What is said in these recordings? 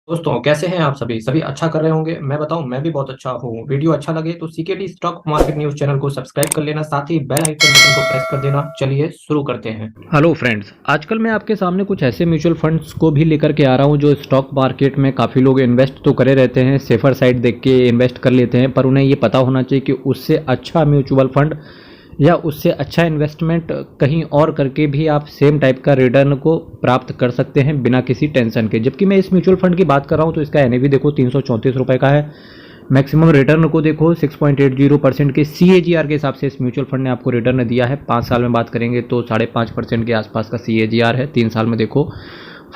दोस्तों कैसे हैं आप सभी सभी अच्छा कर रहे होंगे। मैं बताऊं, मैं भी बहुत अच्छा हूँ। वीडियो अच्छा लगे तो CKD stock market news channel को सब्सक्राइब कर लेना, साथ ही बेल आइकन बटन को प्रेस कर देना। चलिए शुरू करते हैं। हेलो फ्रेंड्स, आजकल मैं आपके सामने कुछ ऐसे म्यूचुअल फंड्स को भी लेकर के आ रहा हूं जो स्टॉक मार्केट में काफ़ी लोग इन्वेस्ट तो करे रहते हैं, सेफर साइड देख के इन्वेस्ट कर लेते हैं, पर उन्हें ये पता होना चाहिए कि उससे अच्छा म्यूचुअल फंड या उससे अच्छा इन्वेस्टमेंट कहीं और करके भी आप सेम टाइप का रिटर्न को प्राप्त कर सकते हैं बिना किसी टेंशन के। जबकि मैं इस म्यूचुअल फंड की बात कर रहा हूँ तो इसका एनएवी देखो 334 रुपये का है। मैक्सिमम रिटर्न को देखो 6.80% के CAGR के हिसाब से इस म्यूचुअल फंड ने आपको रिटर्न दिया है। 5 साल में बात करेंगे तो 5.5% के आसपास का CAGR है। 3 साल में देखो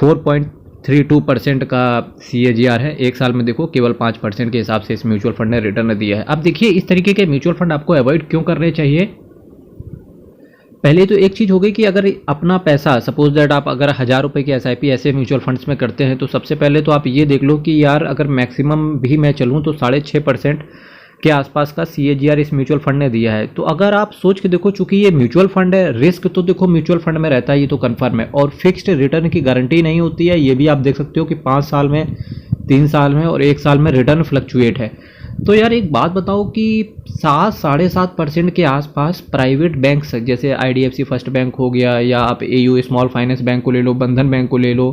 4.32% का CAGR है। 1 साल में देखो केवल 5% के हिसाब से इस म्यूचुअल फंड ने रिटर्न दिया है। अब देखिए, इस तरीके के म्यूचुअल फंड आपको अवॉइड क्यों करने चाहिए। पहले तो एक चीज़ हो गई कि अगर अपना पैसा सपोज दैट आप अगर 1000 रुपये की SIP ऐसे म्यूचुअल फंड्स में करते हैं तो सबसे पहले तो आप ये देख लो कि यार अगर मैक्सिमम भी मैं चलूँ तो 6.5% के आसपास का CAGR इस म्यूचुअल फंड ने दिया है। तो अगर आप सोच के देखो, चूंकि ये म्यूचुअल फंड है, रिस्क तो देखो म्यूचुअल फंड में रहता है, ये तो कन्फर्म है, और फिक्स्ड रिटर्न की गारंटी नहीं होती है। ये भी आप देख सकते हो कि 5 साल में, 3 साल में और 1 साल में रिटर्न फ्लक्चुएट है। तो यार एक बात बताओ कि 7-7.5% के आसपास प्राइवेट बैंक्स जैसे IDFC फर्स्ट बैंक हो गया, या आप AU स्मॉल फाइनेंस बैंक को ले लो, बंधन बैंक को ले लो,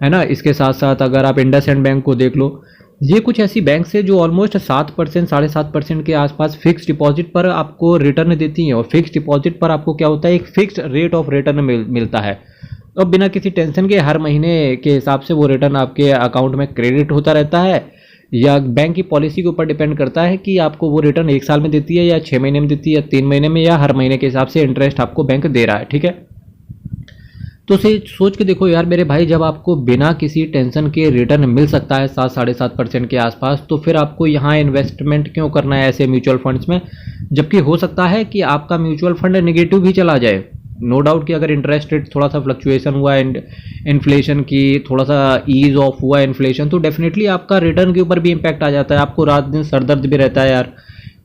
है ना। इसके साथ साथ अगर आप इंडसइंड बैंक को देख लो, ये कुछ ऐसी बैंक्स है जो ऑलमोस्ट 7%, 7.5% के आसपास फिक्स डिपॉजिट पर आपको रिटर्न देती हैं। और फिक्स डिपॉजिट पर आपको क्या होता है, एक फिक्स्ड रेट ऑफ रिटर्न मिलता है। और बिना किसी टेंशन के हर महीने के हिसाब से वो रिटर्न आपके अकाउंट में क्रेडिट होता रहता है। या बैंक की पॉलिसी के ऊपर डिपेंड करता है कि आपको वो रिटर्न 1 साल में देती है, या 6 महीने में देती है, या 3 महीने में, या हर महीने के हिसाब से इंटरेस्ट आपको बैंक दे रहा है। ठीक है, तो उसे सोच के देखो यार मेरे भाई, जब आपको बिना किसी टेंशन के रिटर्न मिल सकता है 7-7.5% के आसपास, तो फिर आपको यहाँ इन्वेस्टमेंट क्यों करना है ऐसे म्यूचुअल फंड्स में। जबकि हो सकता है कि आपका म्यूचुअल फंड नेगेटिव भी चला जाए। नो डाउट कि अगर इंटरेस्ट रेट थोड़ा सा फ्लक्चुएशन हुआ एंड इन्फ्लेशन की थोड़ा सा ईज ऑफ हुआ इन्फ्लेशन, तो डेफिनेटली आपका रिटर्न के ऊपर भी इंपैक्ट आ जाता है। आपको रात दिन सरदर्द भी रहता है यार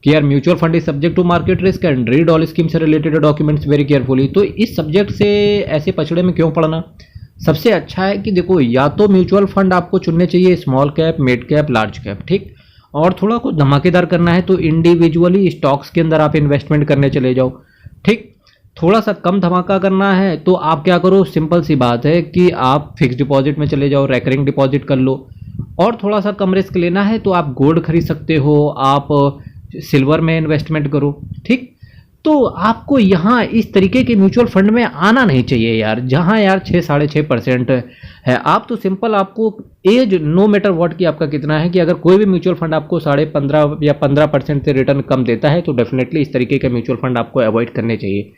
कि यार mutual fund is subject to market risk and read all scheme से रिलेटेड डॉक्यूमेंट्स वेरी केयरफुली। तो इस सब्जेक्ट से ऐसे पछड़े में क्यों पड़ना। सबसे अच्छा है कि देखो, या तो म्यूचुअल फंड आपको चुनने चाहिए small cap, mid cap, large cap, ठीक। और थोड़ा कुछ धमाकेदार करना है तो इंडिविजुअली स्टॉक्स के अंदर आप इन्वेस्टमेंट करने चले जाओ, ठीक। थोड़ा सा कम धमाका करना है तो आप क्या करो, सिंपल सी बात है कि आप फिक्स डिपॉजिट में चले जाओ, रेकरिंग डिपॉजिट कर लो। और थोड़ा सा कम रिस्क लेना है तो आप गोल्ड खरीद सकते हो, आप सिल्वर में इन्वेस्टमेंट करो, ठीक। तो आपको यहाँ इस तरीके के म्यूचुअल फंड में आना नहीं चाहिए यार, जहाँ यार 6-6.5% है। आप तो सिंपल, आपको एज नो मैटर व्हाट की आपका कितना है, कि अगर कोई भी म्यूचुअल फंड आपको 15.5 या 15% से रिटर्न कम देता है तो डेफिनेटली इस तरीके के म्यूचुअल फंड आपको अवॉइड करने चाहिए।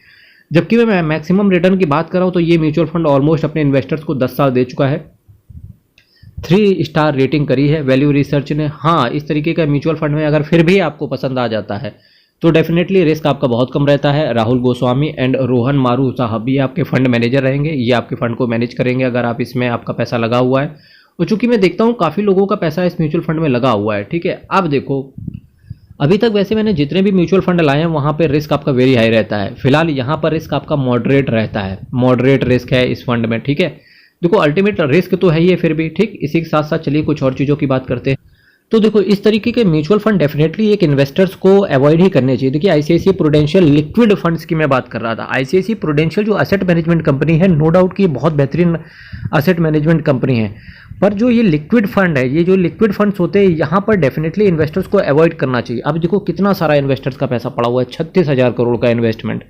जबकि मैं मैक्सिमम रिटर्न की बात कर रहा हूँ तो ये म्यूचुअल फंड ऑलमोस्ट अपने इन्वेस्टर्स को 10 साल दे चुका है। 3 स्टार रेटिंग करी है वैल्यू रिसर्च ने। हाँ, इस तरीके का म्यूचुअल फंड में अगर फिर भी आपको पसंद आ जाता है तो डेफिनेटली रिस्क आपका बहुत कम रहता है। राहुल गोस्वामी एंड रोहन मारू साहब ये आपके फंड मैनेजर रहेंगे, ये आपके फंड को मैनेज करेंगे अगर आप इसमें आपका पैसा लगा हुआ है। और चूंकि मैं देखता हूँ काफ़ी लोगों का पैसा इस म्यूचुअल फंड में लगा हुआ है, ठीक है। अब देखो, अभी तक वैसे मैंने जितने भी म्यूचुअल फंड लाए हैं वहाँ पे रिस्क आपका वेरी हाई रहता है। फिलहाल यहाँ पर रिस्क आपका मॉडरेट रहता है, मॉडरेट रिस्क है इस फंड में, ठीक है। देखो अल्टीमेट रिस्क तो है ही है फिर भी, ठीक। इसी के साथ साथ चलिए कुछ और चीज़ों की बात करते हैं। तो देखो, इस तरीके के म्यूचुअल फंड डेफिनेटली एक इन्वेस्टर्स को अवॉइड ही करने चाहिए। देखिए ICICI प्रूडेंशियल लिक्विड फंड्स की मैं बात कर रहा था। ICICI प्रूडेंशियल जो एसेट मैनेजमेंट कंपनी है, नो डाउट कि बहुत बेहतरीन एसेट मैनेजमेंट कंपनी है, पर जो ये लिक्विड फंड है, ये जो लिक्विड फंड्स होते हैं, यहाँ पर डेफिनेटली इन्वेस्टर्स को अवॉइड करना चाहिए। अब देखो कितना सारा इन्वेस्टर्स का पैसा पड़ा हुआ है, 36,000 करोड़ का इन्वेस्टमेंट।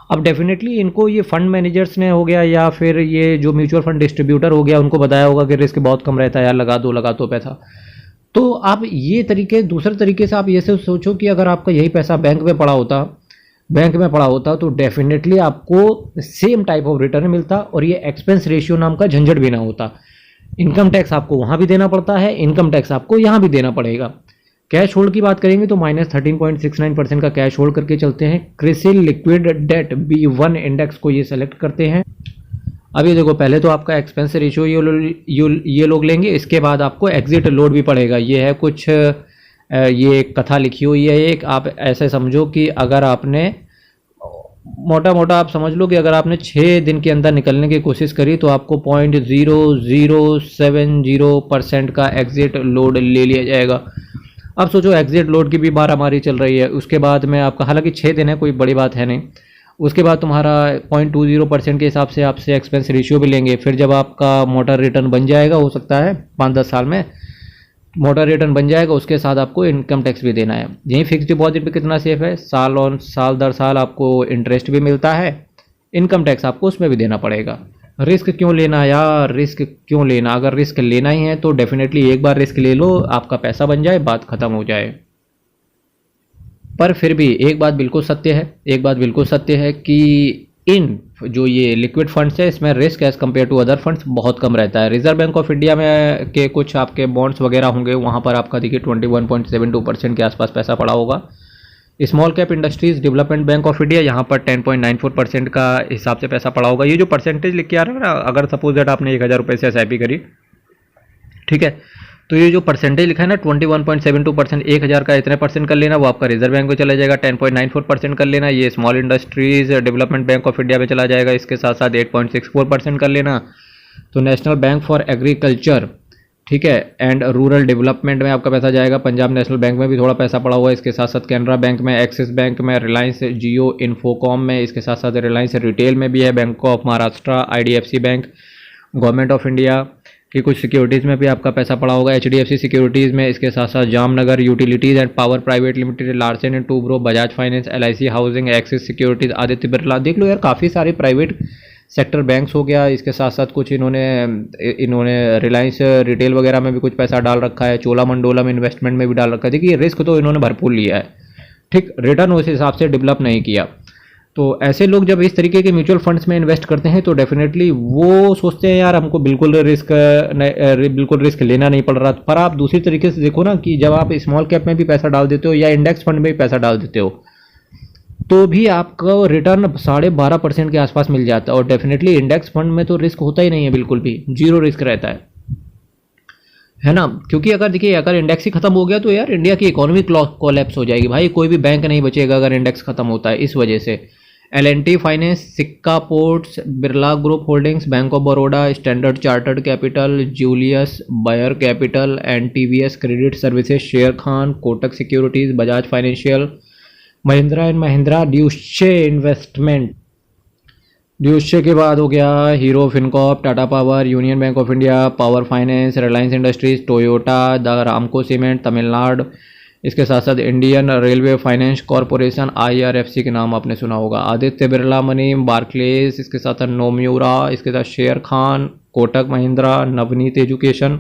अब डेफिनेटली इनको ये फंड मैनेजर्स ने हो गया, या फिर ये जो म्यूचुअल फंड डिस्ट्रीब्यूटर हो गया, उनको बताया होगा कि रिस्क बहुत कम रहता है यार, लगा दो पैसा। तो आप ये तरीके, दूसरे तरीके से आप ये से सोचो कि अगर आपका यही पैसा बैंक में पड़ा होता तो डेफिनेटली आपको सेम टाइप ऑफ रिटर्न मिलता, और ये एक्सपेंस रेशियो नाम का झंझट भी ना होता। इनकम टैक्स आपको वहाँ भी देना पड़ता है, इनकम टैक्स आपको यहाँ भी देना पड़ेगा। कैश होल्ड की बात करेंगे तो -13.69% का कैश होल्ड करके चलते हैं। CRISIL liquid date B1 index को ये सेलेक्ट करते हैं। अब ये देखो, पहले तो आपका एक्सपेंस रेशियो ये लोग लेंगे, इसके बाद आपको एग्जिट लोड भी पड़ेगा। ये है कुछ ये कथा लिखी हुई है एक, आप ऐसे समझो कि अगर आपने मोटा मोटा आप समझ लो कि अगर आपने 6 दिन के अंदर निकलने की कोशिश करी तो आपको 0.0070% का एग्जिट लोड ले लिया जाएगा। अब सोचो एग्जिट लोड की भी मारामारी चल रही है, उसके बाद में आपका, हालांकि 6 दिन है, कोई बड़ी बात है नहीं, उसके बाद तुम्हारा 0.20% के हिसाब से आपसे एक्सपेंस रेशियो भी लेंगे। फिर जब आपका मोटर रिटर्न बन जाएगा, हो सकता है 5-10 साल में मोटर रिटर्न बन जाएगा, उसके साथ आपको इनकम टैक्स भी देना है। यही फिक्स डिपॉजिट पे कितना सेफ है, साल ऑन साल दर साल आपको इंटरेस्ट भी मिलता है, इनकम टैक्स आपको उसमें भी देना पड़ेगा। रिस्क क्यों लेना यार, रिस्क क्यों लेना? अगर रिस्क लेना ही है तो डेफिनेटली एक बार रिस्क ले लो, आपका पैसा बन जाए, बात खत्म हो जाए। पर फिर भी एक बात बिल्कुल सत्य है, एक बात बिल्कुल सत्य है कि इन जो ये लिक्विड फंड्स है इसमें risk as compare to other funds बहुत कम रहता है। रिजर्व बैंक ऑफ इंडिया में के कुछ आपके बॉन्ड्स वगैरह होंगे, वहाँ पर आपका देखिए 21.72% के आसपास पैसा पड़ा होगा। Small cap industries development bank of India, यहाँ पर 10.94% का हिसाब से पैसा पड़ा होगा। ये जो परसेंटेज लिख के आ रहा है ना, अगर सपोज दैट आपने 1000 रुपये से SIP करी, ठीक है, तो ये जो परसेंटेज लिखा है ना 21.72%, 1000 का इतने परसेंट कर लेना, वो आपका रिजर्व बैंक में चला जाएगा। 10.94% कर लेना, ये small industries development bank of India में चला जाएगा। इसके साथ साथ 8.64% कर लेना तो नेशनल बैंक फॉर एग्रीकल्चर, ठीक है, एंड रूरल डेवलपमेंट में आपका पैसा जाएगा। पंजाब नेशनल बैंक में भी थोड़ा पैसा पड़ा हुआ है। इसके साथ साथ कैनरा बैंक में, एक्सिस बैंक में, रिलायंस जियो इन्फोकॉम में, इसके साथ साथ रिलायंस रिटेल में भी है, bank of Maharashtra, IDFC bank, government of India कि कुछ सिक्योरिटीज़ में भी आपका पैसा पड़ा होगा, HDFC सिक्योरिटीज़ में। इसके साथ साथ Jamnagar utilities and power private limited, Larsen and Toubro, Bajaj finance, LIC housing, axis securities, Aditya Birla. देख लो यार, काफ़ी सारे प्राइवेट सेक्टर बैंक्स हो गया। इसके साथ साथ कुछ इन्होंने रिलायंस रिटेल वगैरह में भी कुछ पैसा डाल रखा है, चोलामंडोलम इन्वेस्टमेंट में भी डाल रखा है। देखिए रिस्क तो इन्होंने भरपूर लिया है, ठीक, रिटर्न उस हिसाब से डेवलप नहीं किया। तो ऐसे लोग जब इस तरीके के म्यूचुअल फंड्स में इन्वेस्ट करते हैं तो डेफिनेटली वो सोचते हैं यार हमको बिल्कुल रिस्क लेना नहीं पड़ रहा। पर आप दूसरी तरीके से देखो ना कि जब आप स्मॉल कैप में भी पैसा डाल देते हो या इंडेक्स फंड में भी पैसा डाल देते हो तो भी आपको रिटर्न 12.5% के आसपास मिल जाता है। और डेफिनेटली इंडेक्स फंड में तो रिस्क होता ही नहीं है, बिल्कुल भी जीरो रिस्क रहता है ना। क्योंकि अगर देखिए अगर इंडेक्स ही खत्म हो गया तो यार इंडिया की इकोनॉमी कोलैप्स हो जाएगी भाई, कोई भी बैंक नहीं बचेगा अगर इंडेक्स खत्म होता है। इस वजह से L&T finance, Sikka ports, Birla group holdings, bank of Baroda, standard chartered capital, Julius Baer capital and TVS credit services, Sharekhan, Kotak securities, Bajaj financial, Mahindra and Mahindra, Deutsche investment, Deutsche के बाद हो गया Hero FinCorp, Tata power, union bank of India, power finance, Reliance industries, Toyota, the Ramco cement Tamil Nadu. इसके साथ साथ Indian railway finance corporation, IRFC के नाम आपने सुना होगा, आदित्य बिरला मनी, बार्कलेस, इसके साथ साथ नोम्यूरा, इसके साथ शेर खान, कोटक महिंद्रा, नवनीत एजुकेशन।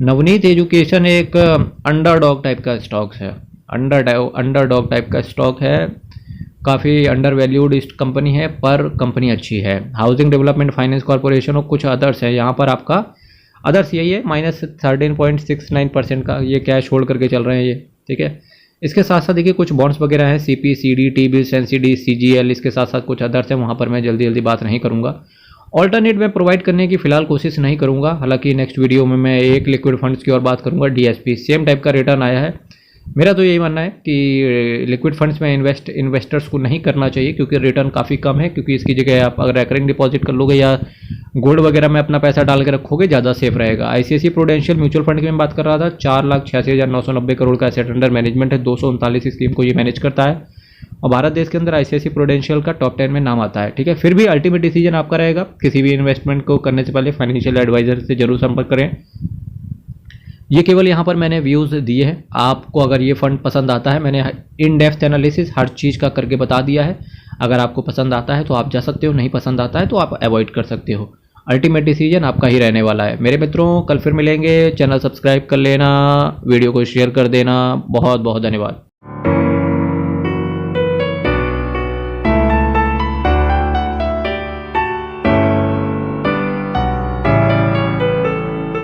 नवनीत एजुकेशन एक अंडरडॉग टाइप का स्टॉक है, अंडरडॉग टाइप का स्टॉक है, काफ़ी अंडर वैल्यूड कंपनी है पर कंपनी अच्छी है। हाउसिंग डेवलपमेंट फाइनेंस कॉरपोरेशन और कुछ अदर्स है, यहाँ पर आपका अदर्स यही है -13.69% का ये कैश होल्ड करके चल रहे हैं ये, ठीक है। इसके साथ साथ देखिए कुछ बॉन्ड्स वगैरह हैं, CP, CD, T-bills, NCD, CGL, इसके साथ साथ कुछ अदर्स हैं, वहाँ पर मैं जल्दी बात नहीं करूँगा। ऑल्टरनेट में प्रोवाइड करने की फिलहाल कोशिश नहीं करूँगा, हालांकि नेक्स्ट वीडियो में मैं एक लिक्विड फंड्स की और बात करूँगा, DSP, सेम टाइप का रिटर्न आया है। मेरा तो यही मानना है कि लिक्विड फंड्स में इन्वेस्टर्स को नहीं करना चाहिए क्योंकि रिटर्न काफ़ी कम है, क्योंकि इसकी जगह आप अगर रेकरिंग डिपॉजिट कर लोगे या गोल्ड वगैरह में अपना पैसा डाल के रखोगे ज़्यादा सेफ रहेगा। ICICI प्रूडेंशियल म्यूचुअल फंड की मैं बात कर रहा था, 4,86,990 करोड़ का एसेट अंडर मैनेजमेंट है, 239 स्कीम को ये मैनेज करता है और भारत देश के अंदर ICICI प्रूडेंशियल का टॉप 10 में नाम आता है, ठीक है। फिर भी अल्टीमेट डिसीजन आपका रहेगा, किसी भी इन्वेस्टमेंट को करने से पहले फाइनेंशियल एडवाइजर से जरूर संपर्क करें। ये केवल यहाँ पर मैंने व्यूज़ दिए हैं, आपको अगर ये फंड पसंद आता है, मैंने इन डेप्थ एनालिसिस हर चीज़ का करके बता दिया है। अगर आपको पसंद आता है तो आप जा सकते हो, नहीं पसंद आता है तो आप अवॉइड कर सकते हो। अल्टीमेट डिसीजन आपका ही रहने वाला है। मेरे मित्रों कल फिर मिलेंगे, चैनल सब्सक्राइब कर लेना, वीडियो को शेयर कर देना। बहुत बहुत धन्यवाद।